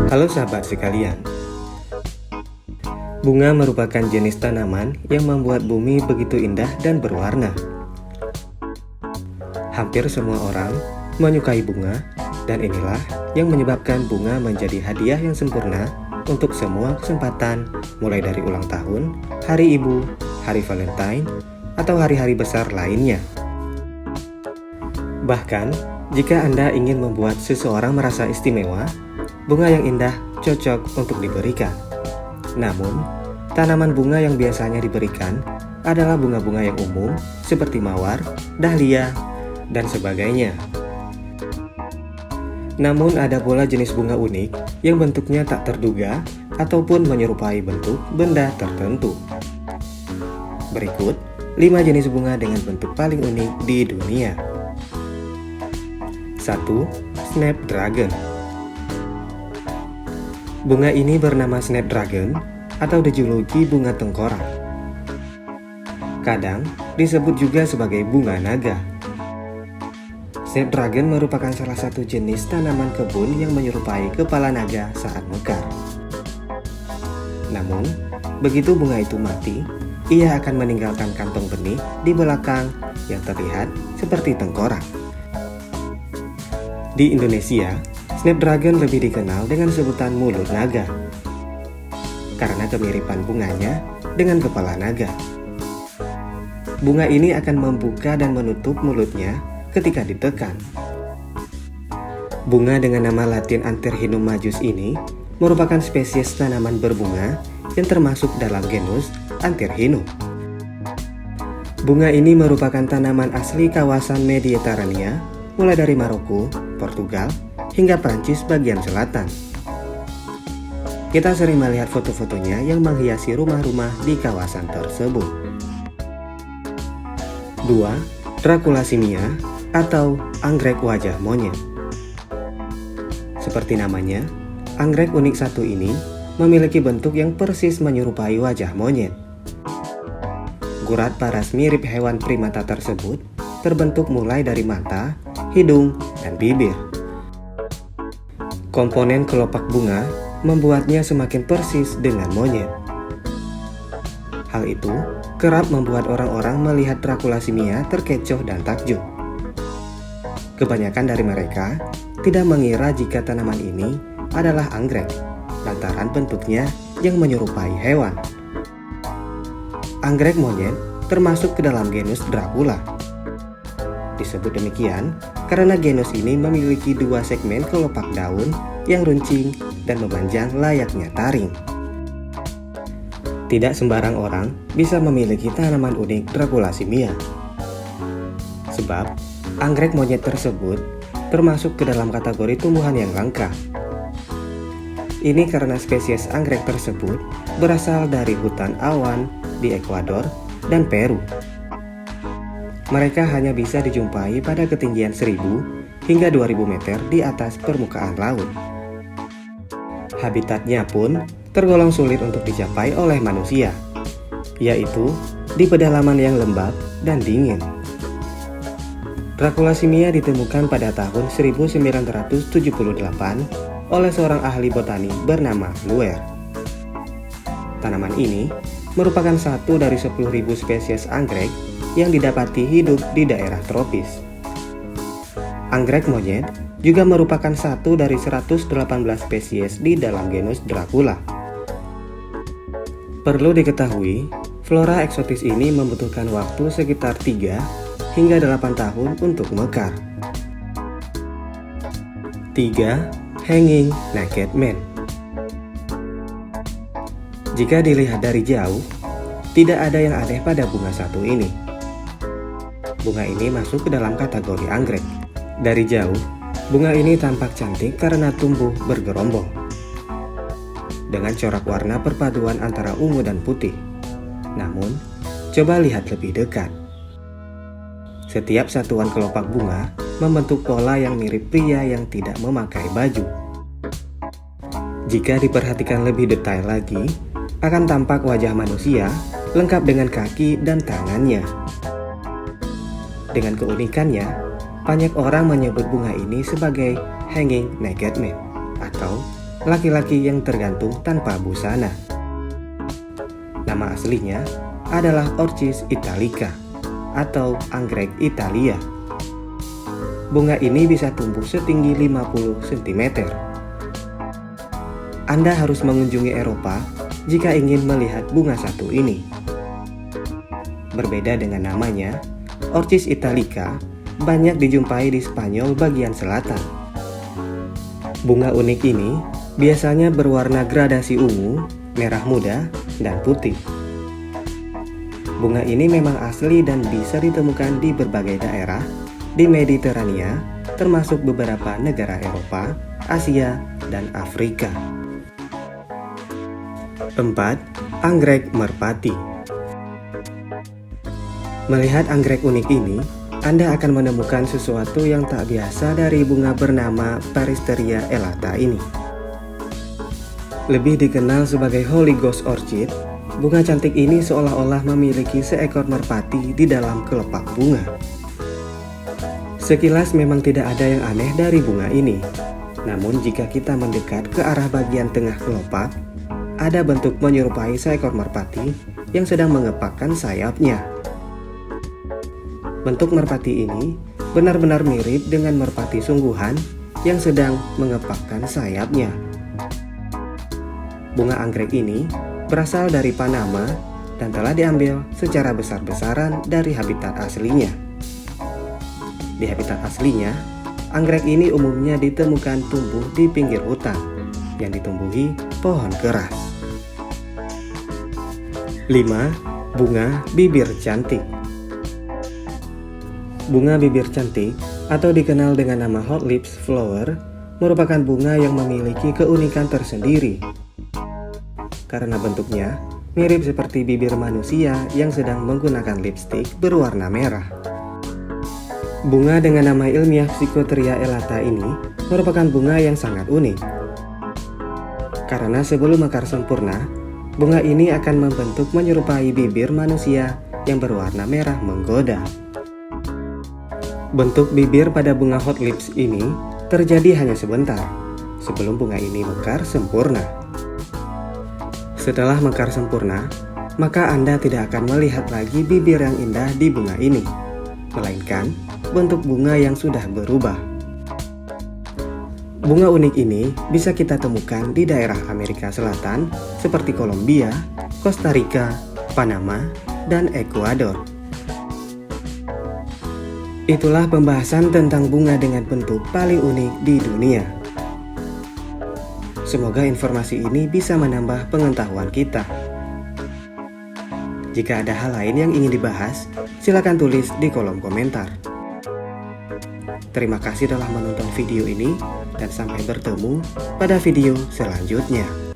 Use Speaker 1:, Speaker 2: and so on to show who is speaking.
Speaker 1: Halo sahabat sekalian, bunga merupakan jenis tanaman yang membuat bumi begitu indah dan berwarna. Hampir semua orang menyukai bunga, dan inilah yang menyebabkan bunga menjadi hadiah yang sempurna untuk semua kesempatan, mulai dari ulang tahun, hari ibu, hari Valentine, atau hari-hari besar lainnya. Bahkan, jika Anda ingin membuat seseorang merasa istimewa, bunga yang indah cocok untuk diberikan. Namun, tanaman bunga yang biasanya diberikan adalah bunga-bunga yang umum seperti mawar, dahlia, dan sebagainya. Namun ada pula jenis bunga unik yang bentuknya tak terduga ataupun menyerupai bentuk benda tertentu. Berikut 5 jenis bunga dengan bentuk paling unik di dunia. 1. Snapdragon. Bunga ini bernama Snapdragon atau dijuluki bunga tengkorak. Kadang disebut juga sebagai bunga naga. Snapdragon merupakan salah satu jenis tanaman kebun yang menyerupai kepala naga saat mekar. Namun, begitu bunga itu mati, ia akan meninggalkan kantong benih di belakang yang terlihat seperti tengkorak. Di Indonesia, Snapdragon lebih dikenal dengan sebutan mulut naga karena kemiripan bunganya dengan kepala naga. Bunga ini akan membuka dan menutup mulutnya ketika ditekan. Bunga dengan nama Latin Antirrhinum majus ini merupakan spesies tanaman berbunga yang termasuk dalam genus Antirrhinum. Bunga ini merupakan tanaman asli kawasan Mediterania, mulai dari Maroko, Portugal, hingga Prancis bagian selatan. Kita sering melihat foto-fotonya yang menghiasi rumah-rumah di kawasan tersebut. 2. Draculasimia atau anggrek wajah monyet. Seperti namanya, anggrek unik satu ini memiliki bentuk yang persis menyerupai wajah monyet. Gurat paras mirip hewan primata tersebut terbentuk mulai dari mata, hidung, dan bibir. Komponen kelopak bunga membuatnya semakin persis dengan monyet. Hal itu kerap membuat orang-orang melihat Draculasimia terkecoh dan takjub. Kebanyakan dari mereka tidak mengira jika tanaman ini adalah anggrek, lantaran bentuknya yang menyerupai hewan. Anggrek monyet termasuk ke dalam genus Dracula. Disebut demikian karena genus ini memiliki 2 segmen kelopak daun yang runcing dan memanjang layaknya taring. Tidak sembarang orang bisa memiliki tanaman unik Draculasimia. Sebab, anggrek monyet tersebut termasuk ke dalam kategori tumbuhan yang langka. Ini karena spesies anggrek tersebut berasal dari hutan awan di Ekuador dan Peru. Mereka hanya bisa dijumpai pada ketinggian 1000 hingga 2000 meter di atas permukaan laut. Habitatnya pun tergolong sulit untuk dicapai oleh manusia, yaitu di pedalaman yang lembab dan dingin. Draculasimia ditemukan pada tahun 1978 oleh seorang ahli botani bernama Luer. Tanaman ini merupakan satu dari 10.000 spesies anggrek yang didapati hidup di daerah tropis. Anggrek monyet juga merupakan satu dari 118 spesies di dalam genus Dracula. Perlu diketahui, flora eksotis ini membutuhkan waktu sekitar 3 hingga 8 tahun untuk mekar. 3. Hanging Naked Man. Jika dilihat dari jauh, tidak ada yang aneh pada bunga satu ini. Bunga ini masuk ke dalam kategori anggrek. Dari jauh, bunga ini tampak cantik karena tumbuh bergerombol dengan corak warna perpaduan antara ungu dan putih. Namun, coba lihat lebih dekat. Setiap satuan kelopak bunga membentuk pola yang mirip pria yang tidak memakai baju. Jika diperhatikan lebih detail lagi, akan tampak wajah manusia lengkap dengan kaki dan tangannya. Dengan keunikannya, banyak orang menyebut bunga ini sebagai Hanging Naked Man atau laki-laki yang tergantung tanpa busana. Nama aslinya adalah Orchis italica atau anggrek Italia. Bunga ini bisa tumbuh setinggi 50 cm. Anda harus mengunjungi Eropa jika ingin melihat bunga satu ini. Berbeda dengan namanya, Orchis italica banyak dijumpai di Spanyol bagian selatan. Bunga unik ini biasanya berwarna gradasi ungu, merah muda, dan putih. Bunga ini memang asli dan bisa ditemukan di berbagai daerah di Mediterania, termasuk beberapa negara Eropa, Asia, dan Afrika. 4. Anggrek merpati. Melihat anggrek unik ini, Anda akan menemukan sesuatu yang tak biasa dari bunga bernama Pharistheria elata ini. Lebih dikenal sebagai Holy Ghost Orchid, bunga cantik ini seolah-olah memiliki seekor merpati di dalam kelopak bunga. Sekilas memang tidak ada yang aneh dari bunga ini. Namun jika kita mendekat ke arah bagian tengah kelopak, ada bentuk menyerupai seekor merpati yang sedang mengepakkan sayapnya. Bentuk merpati ini benar-benar mirip dengan merpati sungguhan yang sedang mengepakkan sayapnya. Bunga anggrek ini berasal dari Panama dan telah diambil secara besar-besaran dari habitat aslinya. Di habitat aslinya, anggrek ini umumnya ditemukan tumbuh di pinggir hutan yang ditumbuhi pohon keras. 5. Bunga bibir cantik. Bunga bibir cantik atau dikenal dengan nama Hot Lips Flower merupakan bunga yang memiliki keunikan tersendiri karena bentuknya mirip seperti bibir manusia yang sedang menggunakan lipstik berwarna merah. Bunga dengan nama ilmiah Psychotria elata ini merupakan bunga yang sangat unik karena sebelum mekar sempurna, bunga ini akan membentuk menyerupai bibir manusia yang berwarna merah menggoda. Bentuk bibir pada bunga Hot Lips ini terjadi hanya sebentar sebelum bunga ini mekar sempurna. Setelah mekar sempurna, maka Anda tidak akan melihat lagi bibir yang indah di bunga ini, melainkan bentuk bunga yang sudah berubah. Bunga unik ini bisa kita temukan di daerah Amerika Selatan seperti Kolombia, Costa Rica, Panama, dan Ekuador. Itulah pembahasan tentang bunga dengan bentuk paling unik di dunia. Semoga informasi ini bisa menambah pengetahuan kita. Jika ada hal lain yang ingin dibahas, silakan tulis di kolom komentar. Terima kasih telah menonton video ini dan sampai bertemu pada video selanjutnya.